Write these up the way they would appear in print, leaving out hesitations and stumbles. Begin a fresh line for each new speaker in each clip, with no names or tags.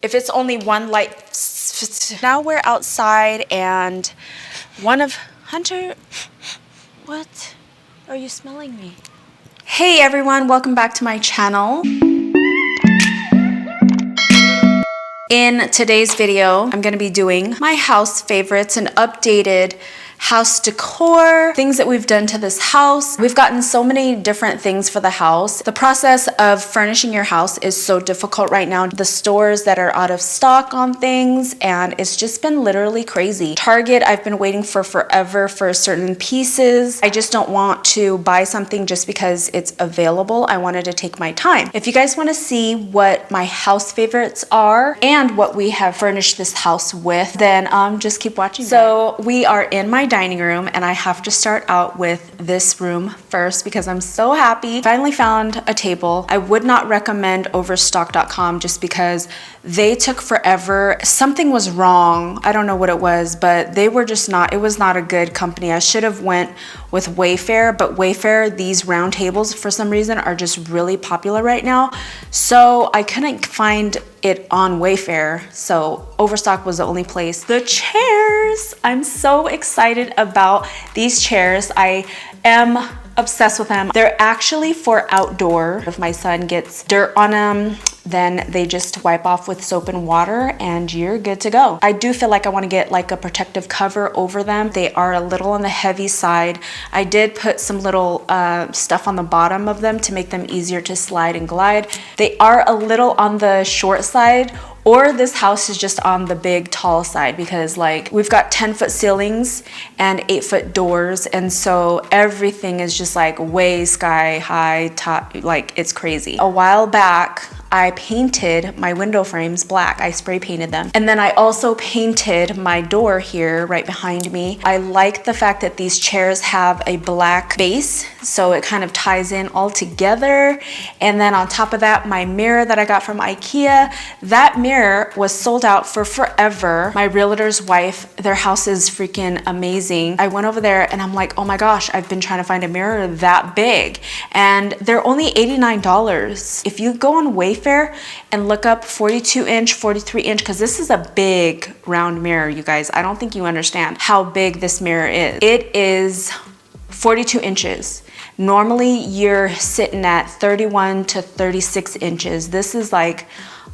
If it's only one light. Now we're outside and one of Hunter, what are you smelling me? Hey everyone, welcome back to my channel. In today's video, I'm gonna be doing my house favorites and updated house decor, things that we've done to this house. We've gotten so many different things for the house. The process of furnishing your house is so difficult right now. The stores that are out of stock on things, and it's just been literally crazy. Target, I've been waiting for forever for certain pieces. I just don't want to buy something just because it's available. I wanted to take my time. If you guys want to see what my house favorites are and what we have furnished this house with, then just keep watching. So we are in my dining room, and I have to start out with this room first because I'm so happy. Finally found a table. I would not recommend overstock.com just because they took forever. Something was wrong. I don't know what it was, but they were just not, it was not a good company. I should have went with Wayfair, but Wayfair, these round tables for some reason are just really popular right now. So I couldn't find it on Wayfair, so Overstock was the only place. The chairs, I'm so excited about these chairs. I am obsessed with them. They're actually for outdoor. If my son gets dirt on them, then they just wipe off with soap and water and you're good to go. I do feel like I want to get like a protective cover over them. They are a little on the heavy side. I did put some little stuff on the bottom of them to make them easier to slide and glide. They are a little on the short side, or this house is just on the big tall side because like we've got 10-foot ceilings and 8-foot doors, and so everything is just like way sky high top, like it's crazy. A while back I painted my window frames black. I spray painted them. And then I also painted my door here right behind me. I like the fact that these chairs have a black base, so it kind of ties in all together. And then on top of that, my mirror that I got from IKEA, that mirror was sold out for forever. My realtor's wife, their house is freaking amazing. I went over there and I'm like, oh my gosh, I've been trying to find a mirror that big. And they're only $89. If you go on Wayfair and look up 42 inch, 43 inch, because this is a big round mirror, you guys. I don't think you understand how big this mirror is. It is 42 inches. Normally you're sitting at 31 to 36 inches. This is like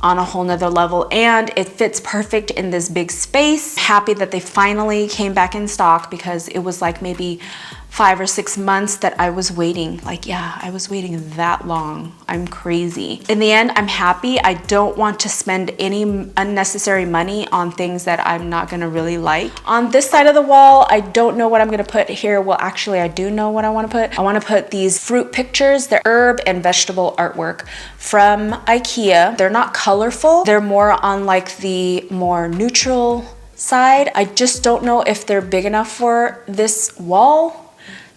on a whole nother level, and it fits perfect in this big space. Happy that they finally came back in stock because it was like maybe 5 or 6 months that I was waiting. Like, yeah, I was waiting that long. I'm crazy. In the end, I'm happy. I don't want to spend any unnecessary money on things that I'm not gonna really like. On this side of the wall, I don't know what I'm gonna put here. Well, actually, I do know what I wanna put. I wanna put these fruit pictures, the herb and vegetable artwork from IKEA. They're not colorful. They're more on like the more neutral side. I just don't know if they're big enough for this wall.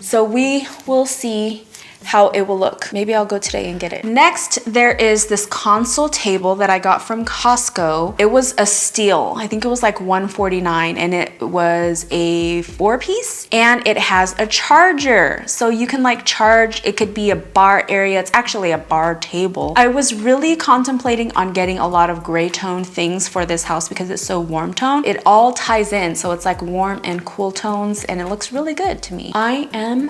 So we will see how it will look. Maybe I'll go today and get it. Next, there is this console table that I got from Costco. It was a steal. I think it was like $149, and it was a 4-piece, and it has a charger. So you can like charge, it could be a bar area. It's actually a bar table. I was really contemplating on getting a lot of gray tone things for this house because it's so warm tone. It all ties in, so it's like warm and cool tones, and it looks really good to me. I am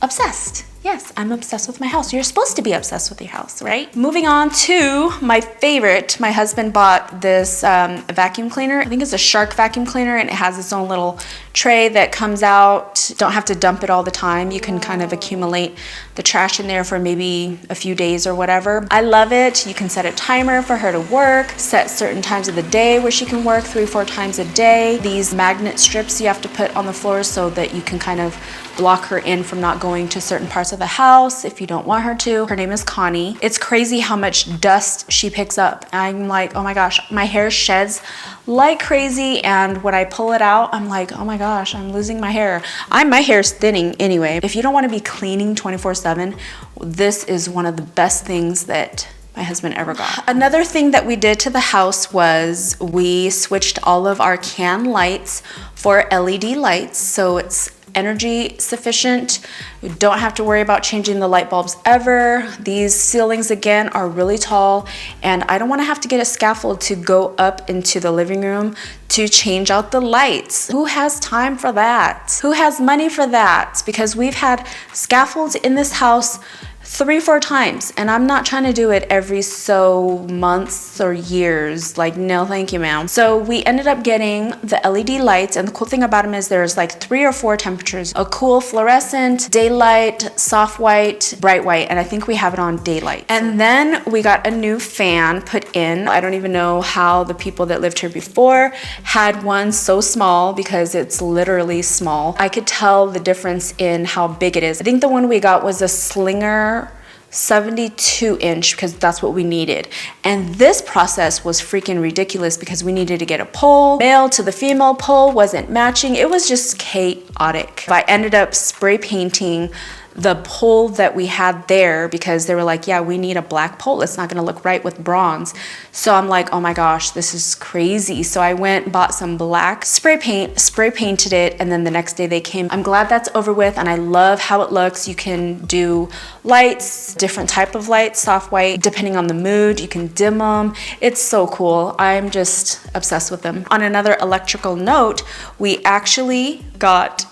obsessed. Yes, I'm obsessed with my house. You're supposed to be obsessed with your house, right? Moving on to my favorite. My husband bought this vacuum cleaner. I think it's a Shark vacuum cleaner, and it has its own little tray that comes out. Don't have to dump it all the time. You can kind of accumulate the trash in there for maybe a few days or whatever. I love it. You can set a timer for her to work, set certain times of the day where she can work 3-4 times a day. These magnet strips you have to put on the floor so that you can kind of block her in from not going to certain parts of the house if you don't want her to. Her name is Connie. It's crazy how much dust she picks up. I'm like, oh my gosh, my hair sheds like crazy, and when I pull it out, I'm like, oh my gosh, I'm losing my hair. My hair's thinning anyway. If you don't want to be cleaning 24/7, this is one of the best things that my husband ever got. Another thing that we did to the house was we switched all of our can lights for LED lights. So it's energy sufficient. You don't have to worry about changing the light bulbs ever. These ceilings again are really tall, and I don't want to have to get a scaffold to go up into the living room to change out the lights. Who has time for that? Who has money for that? Because we've had scaffolds in this house 3-4 times, and I'm not trying to do it every so months or years. Like, no thank you, ma'am. So we ended up getting the LED lights, and the cool thing about them is there's like 3 or 4 temperatures: a cool fluorescent, daylight, soft white, bright white, and I think we have it on daylight. And then we got a new fan put in. I don't even know how the people that lived here before had one so small, because it's literally small. I could tell the difference in how big it is. I think the one we got was a Slinger 72-inch, because that's what we needed. And this process was freaking ridiculous because we needed to get a pole. Male to the female pole wasn't matching. It was just chaotic. I ended up spray painting the pole that we had there because they were like, yeah, we need a black pole. It's not gonna look right with bronze. So I'm like, oh my gosh, this is crazy. So I went, bought some black spray paint, spray painted it, and then the next day they came. I'm glad that's over with, and I love how it looks. You can do lights, different type of lights, soft white, depending on the mood. You can dim them. It's so cool. I'm just obsessed with them. On another electrical note, we actually got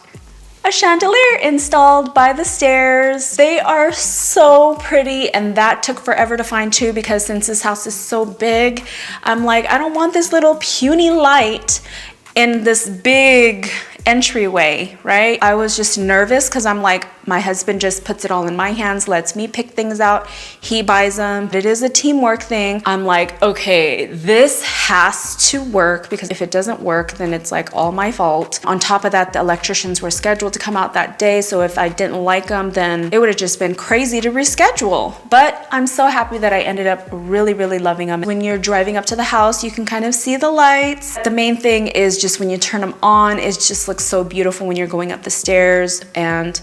a chandelier installed by the stairs. They are so pretty, and that took forever to find too, because since this house is so big, I'm like, I don't want this little puny light in this big entryway, right? I was just nervous because I'm like, my husband just puts it all in my hands, lets me pick things out, he buys them. It is a teamwork thing. I'm like, okay, this has to work, because if it doesn't work, then it's like all my fault. On top of that, the electricians were scheduled to come out that day, so if I didn't like them, then it would have just been crazy to reschedule. But I'm so happy that I ended up really, really loving them. When you're driving up to the house, you can kind of see the lights. The main thing is just when you turn them on, it just looks so beautiful when you're going up the stairs, and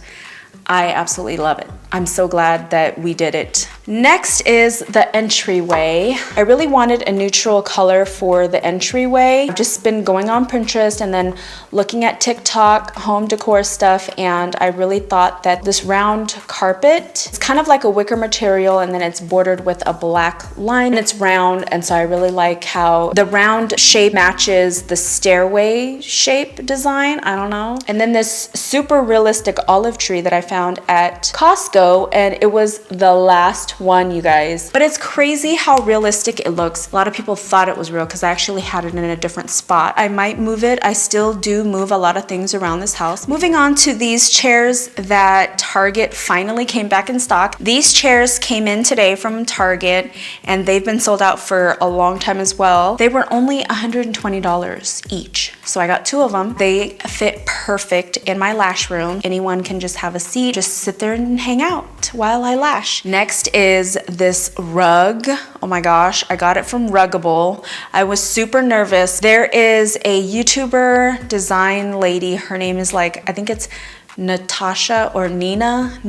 I absolutely love it. I'm so glad that we did it. Next is the entryway. I really wanted a neutral color for the entryway. I've just been going on Pinterest and then looking at TikTok, home decor stuff, and I really thought that this round carpet, it's kind of like a wicker material, and then it's bordered with a black line, and it's round, and so I really like how the round shape matches the stairway shape design. I don't know. And then this super realistic olive tree that I found at Costco, and it was the last one, you guys. But it's crazy how realistic it looks. A lot of people thought it was real because I actually had it in a different spot. I might move it. I still do move a lot of things around this house. Moving on to these chairs that Target finally came back in stock. These chairs came in today from Target, and they've been sold out for a long time as well. They were only $120 each. So I got 2 of them. They fit perfect in my lash room. Anyone can just have a seat, just sit there and hang out while I lash. Next is this rug. Oh my gosh, I got it from Ruggable. I was super nervous. There is a YouTuber design lady. Her name is like, I think it's Natasha or Nina.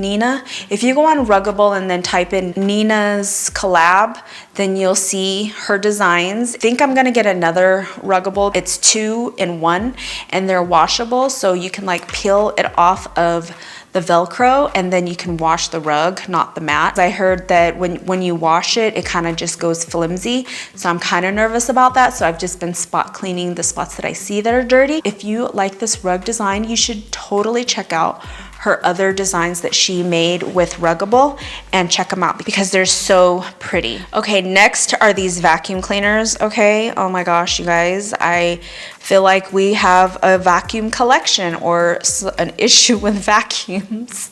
If you go on Ruggable and then type in Nina's collab, then you'll see her designs. I think I'm gonna get another Ruggable. It's 2 in 1, and they're washable, so you can like peel it off of the Velcro, and then you can wash the rug, not the mat. I heard that when you wash it, it kind of just goes flimsy. So I'm kind of nervous about that. So I've just been spot cleaning the spots that I see that are dirty. If you like this rug design, you should totally check out her other designs that she made with Ruggable, and check them out because they're so pretty. Okay, next are these vacuum cleaners. Okay, oh my gosh, you guys, I feel like we have a vacuum collection or an issue with vacuums.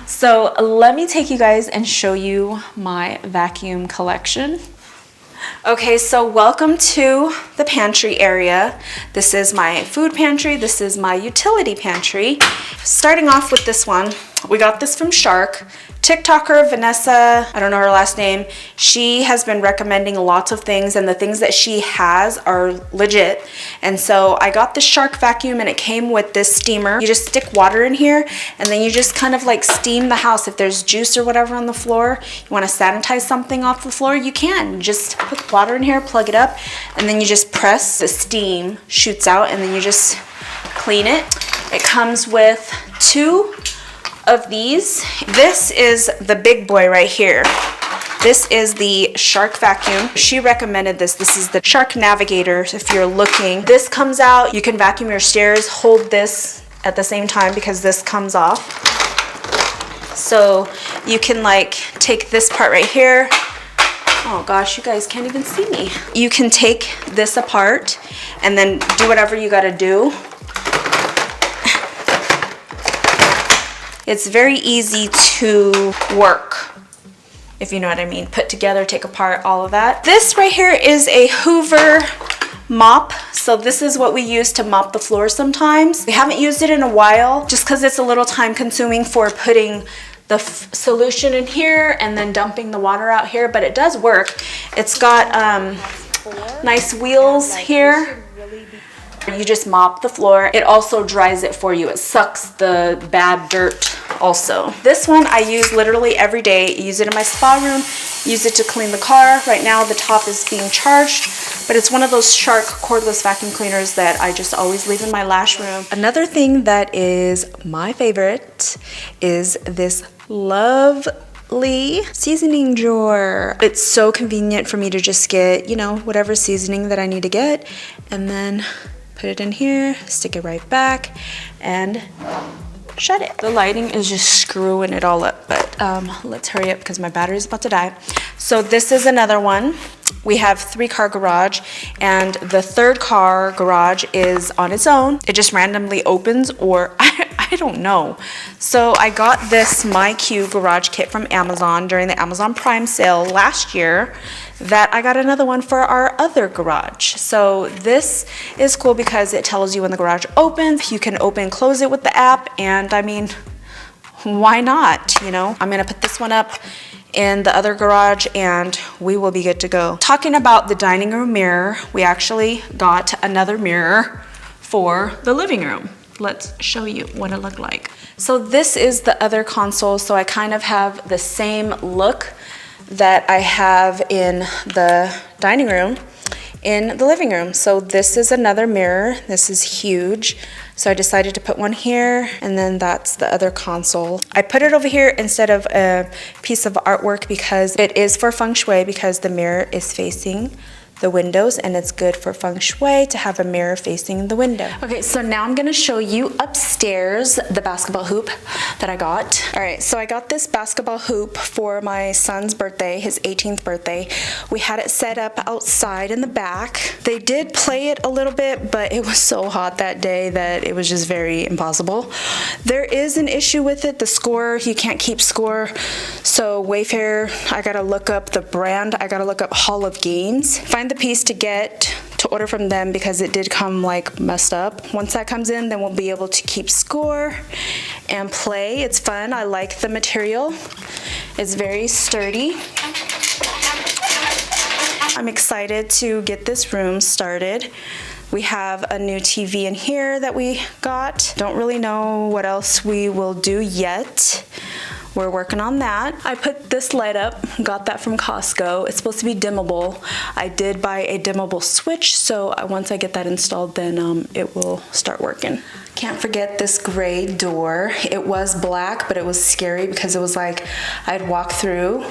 So let me take you guys and show you my vacuum collection. Okay, so welcome to the pantry area. This is my food pantry. This is my utility pantry. Starting off with this one, we got this from Shark. TikToker Vanessa, I don't know her last name, she has been recommending lots of things, and the things that she has are legit. And so I got the Shark vacuum, and it came with this steamer. You just stick water in here, and then you just kind of like steam the house. If there's juice or whatever on the floor, you want to sanitize something off the floor, you can. Just put water in here, plug it up, and then you just press, the steam shoots out, and then you just clean it. It comes with 2 of these. This is the big boy right here. This is the Shark vacuum. She recommended this. This is the Shark Navigator. If you're looking, this comes out. You can vacuum your stairs. Hold this at the same time because this comes off. So you can like take this part right here. Oh gosh, you guys can't even see me. You can take this apart and then do whatever you gotta do. It's very easy to work, if you know what I mean. Put together, take apart, all of that. This right here is a Hoover mop. So this is what we use to mop the floor sometimes. We haven't used it in a while just because it's a little time consuming for putting the solution in here and then dumping the water out here, but it does work. It's got nice wheels here. You just mop the floor. It also dries it for you. It sucks the bad dirt also. This one I use literally every day. Use it in my spa room, use it to clean the car. Right now the top is being charged, but it's one of those Shark cordless vacuum cleaners that I just always leave in my lash room. Another thing that is my favorite is this lovely seasoning drawer. It's so convenient for me to just get, you know, whatever seasoning that I need to get and then put it in here, stick it right back, and shut it. The lighting is just screwing it all up, but let's hurry up because my battery's about to die. So this is another one. We have 3-car garage, and the 3rd car garage is on its own. It just randomly opens, or I don't know. So I got this MyQ garage kit from Amazon during the Amazon Prime sale last year, that I got another one for our other garage. So this is cool because it tells you when the garage opens. You can open and close it with the app, and I mean, why not, you know? I'm gonna put this one up in the other garage and we will be good to go. Talking about the dining room mirror, we actually got another mirror for the living room. Let's show you what it looked like. So this is the other console, so I kind of have the same look that I have in the dining room in the living room. So this is another mirror. This is huge. So I decided to put one here, and then that's the other console. I put it over here instead of a piece of artwork because it is for feng shui, because the mirror is facing the windows, and it's good for feng shui to have a mirror facing the window. Okay, so now I'm gonna show you upstairs the basketball hoop that I got. All right, so I got this basketball hoop for my son's birthday, his 18th birthday. We had it set up outside in the back. They did play it a little bit, but it was so hot that day that it was just very impossible. There is an issue with it, the score, you can't keep score. So Wayfair, I gotta look up the brand, I gotta look up Hall of Games. Find the piece to order from them because it did come like messed up. Once that comes in, then we'll be able to keep score and play. It's fun. I like the material. It's very sturdy. I'm excited to get this room started. We have a new TV in here that we got. Don't really know what else we will do yet. We're working on that. I put this light up, got that from Costco. It's supposed to be dimmable. I did buy a dimmable switch, so once I get that installed, then it will start working. Can't forget this gray door. It was black, but it was scary because it was like I'd walk through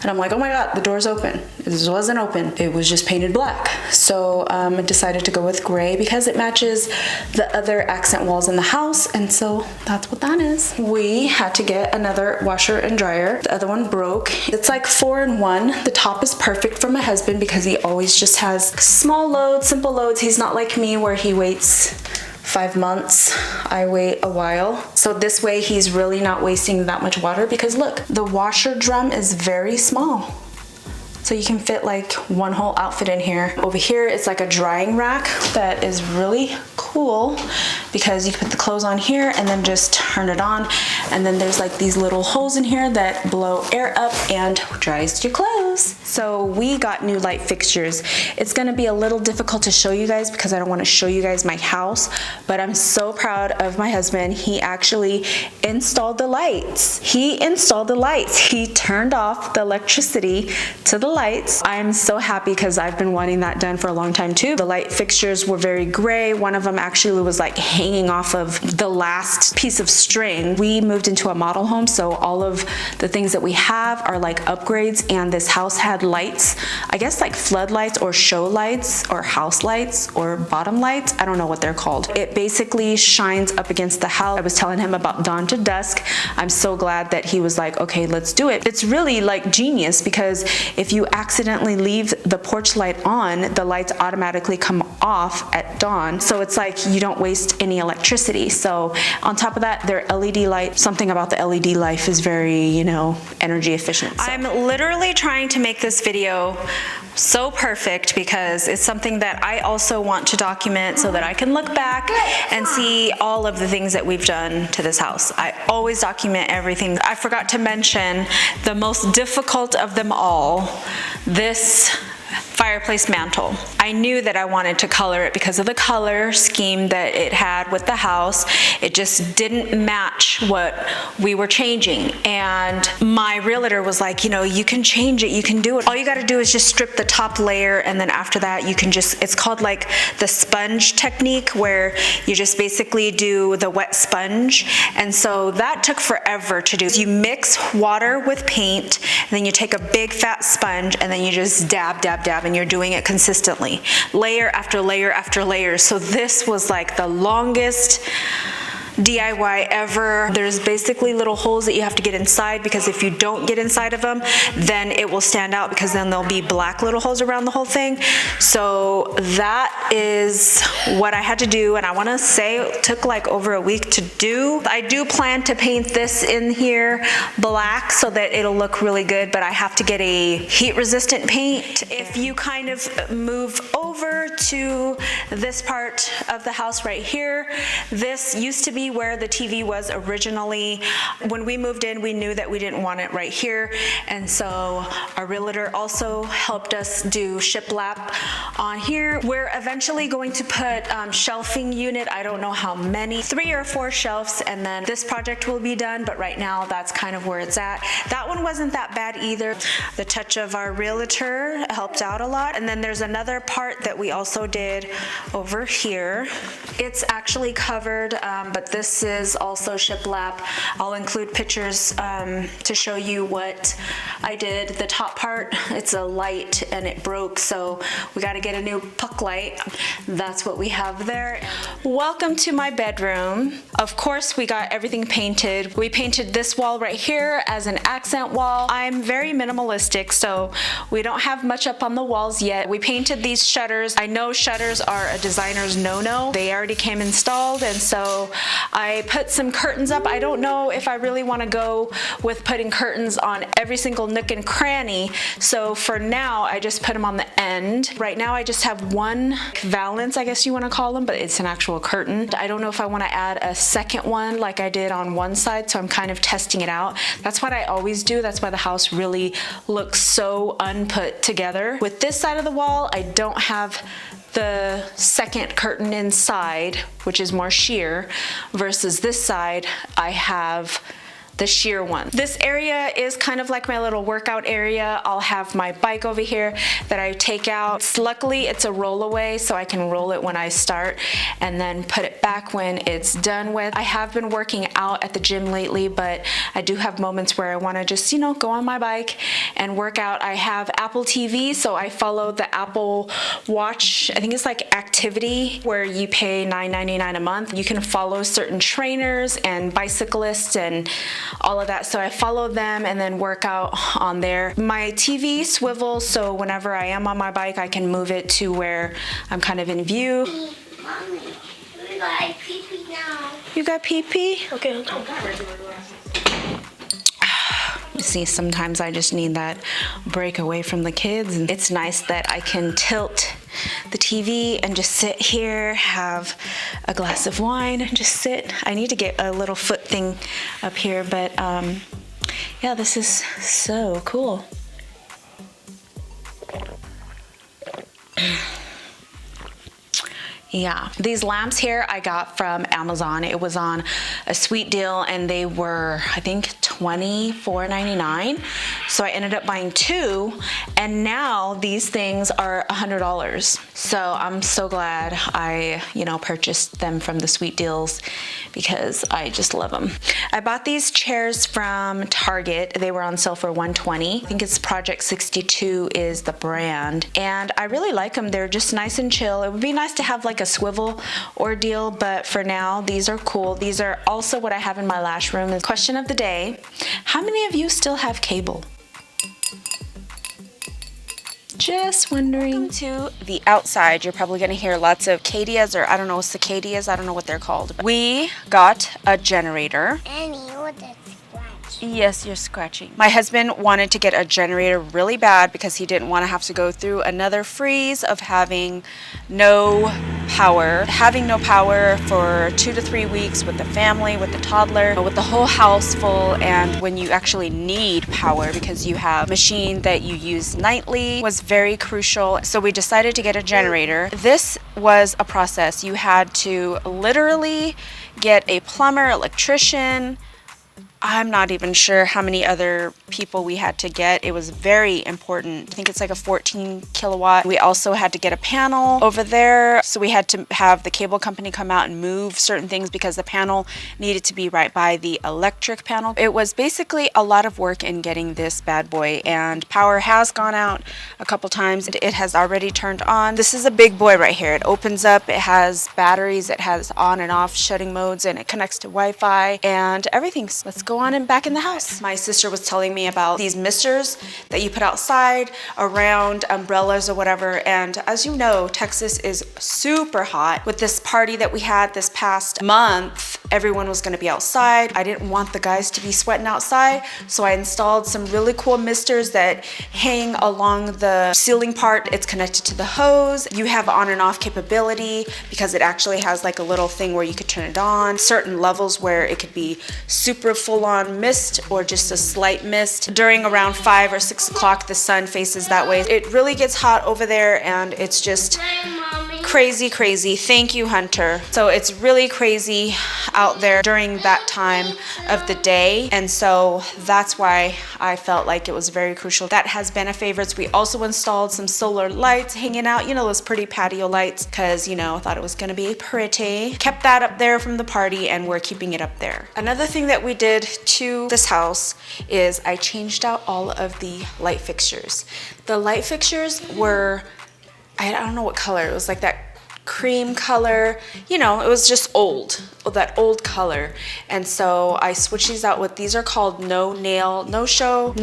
and I'm like, oh my God, the door's open. It wasn't open. It was just painted black. So I decided to go with gray because it matches the other accent walls in the house. And so that's what that is. We had to get another washer and dryer. The other one broke. It's like 4-in-1. The top is perfect for my husband because he always just has small loads, simple loads. He's not like me where he waits 5 months. I wait a while. So this way he's really not wasting that much water because look, the washer drum is very small. So you can fit like one whole outfit in here. Over here, it's like a drying rack that is really cool because you can put the clothes on here and then just turn it on. And then there's like these little holes in here that blow air up and dries your clothes. So we got new light fixtures. It's gonna be a little difficult to show you guys because I don't wanna show you guys my house, but I'm so proud of my husband. He actually installed the lights. He installed the lights. He turned off the electricity to the lights. I'm so happy because I've been wanting that done for a long time too. The light fixtures were very gray. One of them actually was like hanging off of the last piece of string. We moved into a model home, so all of the things that we have are like upgrades, and this house had lights, I guess like floodlights or show lights or house lights or bottom lights. I don't know what they're called. It basically shines up against the house. I was telling him about dawn to dusk. I'm so glad that he was like, okay, let's do it. It's really like genius because if you accidentally leave the porch light on, the lights automatically come off at dawn. So it's like you don't waste any electricity. So on top of that, their LED light, something about the LED life is very, you know, energy efficient. So I'm literally trying to make this video so perfect because it's something that I also want to document so that I can look back and see all of the things that we've done to this house. I always document everything. I forgot to mention the most difficult of them all, this fireplace mantle. I knew that I wanted to color it because of the color scheme that it had with the house. It just didn't match what we were changing. And my realtor was like, you know, you can change it, you can do it. All you gotta do is just strip the top layer, and then after that you can just, it's called like the sponge technique, where you just basically do the wet sponge. And so that took forever to do. You mix water with paint, and then you take a big fat sponge, and then you just dab, dab, dab, and you're doing it consistently, layer after layer after layer. So this was like the longest DIY ever. There's basically little holes that you have to get inside, because if you don't get inside of them, then it will stand out, because then there'll be black little holes around the whole thing. So that is what I had to do, and I want to say it took like over a week to do. I do plan to paint this in here black so that it'll look really good, but I have to get a heat resistant paint. If you kind of move over to this part of the house right here, this used to be where the TV was originally. When we moved in, we knew that we didn't want it right here, and so our realtor also helped us do shiplap on here. We're eventually going to put shelving unit, I don't know how many, 3 or 4 shelves, and then this project will be done, but right now that's kind of where it's at. That one wasn't that bad either. The touch of our realtor helped out a lot. And then there's another part that we also did over here. It's actually covered, but this is also shiplap. I'll include pictures to show you what I did. The top part, it's a light and it broke, so we got to get a new puck light. That's what we have there. Welcome to my bedroom. Of course, we got everything painted. We painted this wall right here as an accent wall. I'm very minimalistic, so we don't have much up on the walls yet. We painted these shutters. I know shutters are a designer's no-no. They already came installed, and so I put some curtains up. I don't know if I really want to go with putting curtains on every single nook and cranny, so for now I just put them on the end. Right now I just have one valance, I guess you want to call them, but it's an actual curtain. I don't know if I want to add a second one like I did on one side, so I'm kind of testing it out. That's what I always do. That's why the house really looks so unput together. With this side of the wall, I don't have the second curtain inside, which is more sheer, versus this side, I have the sheer one. This area is kind of like my little workout area. I'll have my bike over here that I take out. Luckily, it's a rollaway, so I can roll it when I start and then put it back when it's done with. I have been working out at the gym lately, but I do have moments where I want to just, you know, go on my bike and work out. I have Apple TV, so I follow the Apple Watch. I think it's like activity, where you pay $9.99 a month. You can follow certain trainers and bicyclists and all of that, so I follow them and then work out on there. My TV swivels, so whenever I am on my bike, I can move it to where I'm kind of in view.
Mommy, we got pee-pee now.
You got pee-pee?
Okay, hold on.
See, sometimes I just need that break away from the kids, and it's nice that I can tilt the TV and just sit here, have a glass of wine, and just sit. I need to get a little foot thing up here, but yeah, this is so cool. Yeah, these lamps here I got from Amazon. It was on a sweet deal and they were, I think, $24.99. So I ended up buying two, and now these things are $100. So I'm so glad I, purchased them from the sweet deals because I just love them. I bought these chairs from Target. They were on sale for $120. I think it's Project 62 is the brand, and I really like them. They're just nice and chill. It would be nice to have like a swivel ordeal, but for now these are cool. These are also what I have in my lash room. The question of the day: how many of you still have cable? Just wondering. Welcome to the outside. You're probably gonna hear lots of cicadias, or I don't know, cicadas, I don't know what they're called. We got a generator.
Annie, what the scratch?
Yes, you're scratching. My husband wanted to get a generator really bad because he didn't want to have to go through another freeze of having no power. Having no power for 2 to 3 weeks with the family, with the toddler, with the whole house full, and when you actually need power because you have a machine that you use nightly was very crucial. So we decided to get a generator. This was a process. You had to literally get a plumber, electrician. I'm not even sure how many other people we had to get. It was very important. I think it's like a 14 kilowatt. We also had to get a panel over there. So we had to have the cable company come out and move certain things because the panel needed to be right by the electric panel. It was basically a lot of work in getting this bad boy, and power has gone out a couple times. It has already turned on. This is a big boy right here. It opens up, it has batteries, it has on and off shutting modes, and it connects to Wi-Fi and everything. So let's go on and back in the house. My sister was telling me about these misters that you put outside around umbrellas or whatever, and as you know, Texas is super hot. With this party that we had this past month, everyone was going to be outside. I didn't want the guys to be sweating outside, so I installed some really cool misters that hang along the ceiling part. It's connected to the hose. You have on and off capability because it actually has like a little thing where you could turn it on. Certain levels where it could be super full-on mist or just a slight mist. During around 5 or 6 o'clock, the sun faces that way. It really gets hot over there, and it's just crazy. Thank you, Hunter. So it's really crazy out there during that time of the day, and so that's why I felt like it was very crucial. That has been a favorite. We also installed some solar lights hanging out, those pretty patio lights, because I thought it was gonna be pretty. Kept that up there from the party, and we're keeping it up there. Another thing that we did to this house is I changed out all of the light fixtures. The light fixtures were, I don't know what color. It was like that cream color, it was just old, that old color. And so I switched these out with, these are called no nail show.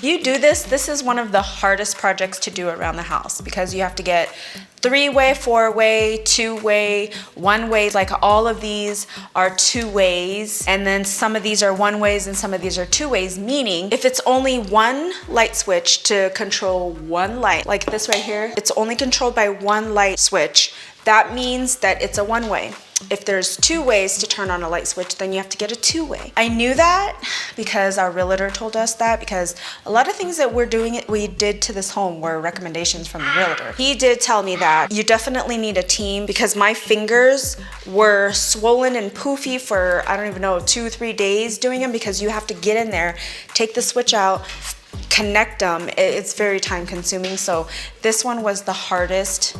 You do this. This is one of the hardest projects to do around the house because you have to get 3-way, 4-way, 2-way, 1-way. Like all of these are 2 ways, and then some of these are 1 ways and some of these are 2 ways, meaning if it's only one light switch to control one light, like this right here, it's only controlled by one light switch. That means that it's a 1-way. If there's 2 ways to turn on a light switch, then you have to get a 2-way. I knew that because our realtor told us that, because a lot of things that we did to this home were recommendations from the realtor. He did tell me that you definitely need a team because my fingers were swollen and poofy for, I don't even know, 2-3 days doing them, because you have to get in there, take the switch out, connect them. It's very time consuming. So this one was the hardest.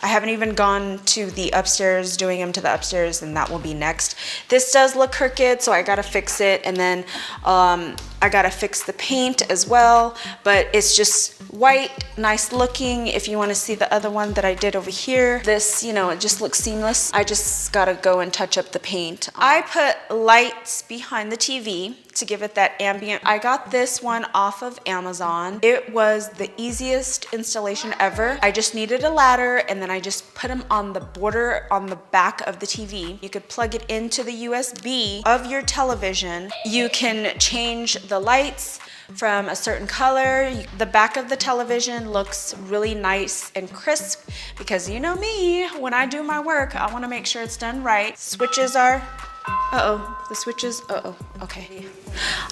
I haven't even gone to the upstairs, doing them to the upstairs, and that will be next. This does look crooked, so I gotta fix it, and then I gotta fix the paint as well, but it's just white, nice looking. If you wanna see the other one that I did over here, this, it just looks seamless. I just gotta go and touch up the paint. I put lights behind the TV to give it that ambient. I got this one off of Amazon. It was the easiest installation ever. I just needed a ladder, and then I just put them on the border on the back of the TV. You could plug it into the USB of your television. You can change the lights from a certain color. The back of the television looks really nice and crisp because you know me, when I do my work, I want to make sure it's done right. Switches are Uh-oh, the switches, okay.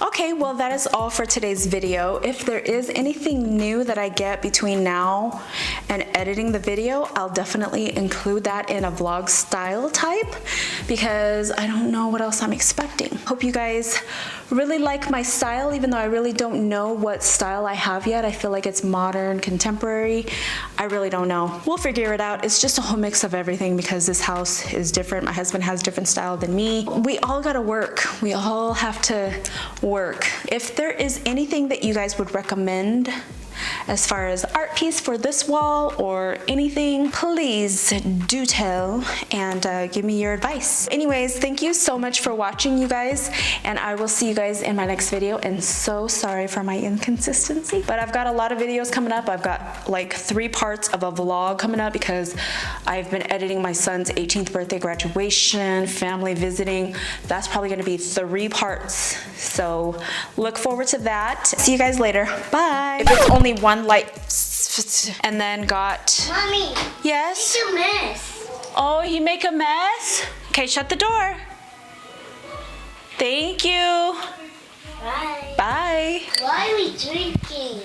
Okay, well that is all for today's video. If there is anything new that I get between now and editing the video, I'll definitely include that in a vlog style type because I don't know what else I'm expecting. Hope you guys really like my style, even though I really don't know what style I have yet. I feel like it's modern, contemporary. I really don't know. We'll figure it out. It's just a whole mix of everything because this house is different. My husband has different style than me. We all gotta work. We all have to work. If there is anything that you guys would recommend as far as art piece for this wall or anything, please do tell and give me your advice. Anyways, thank you so much for watching, you guys, and I will see you guys in my next video. And so sorry for my inconsistency, but I've got a lot of videos coming up. I've got like 3 parts of a vlog coming up because I've been editing my son's 18th birthday graduation, family visiting. That's probably gonna be 3 parts. So look forward to that. See you guys later. Bye. If it's only one light and then got...
Mommy.
Yes?
It's a mess.
Oh, you make a mess? Okay, shut the door. Thank you.
Bye.
Bye.
Why are we drinking?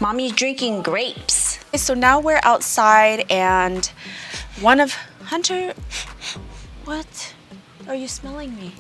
Mommy's drinking grapes. Okay, so now we're outside and one of... Hunter, what are you smelling me?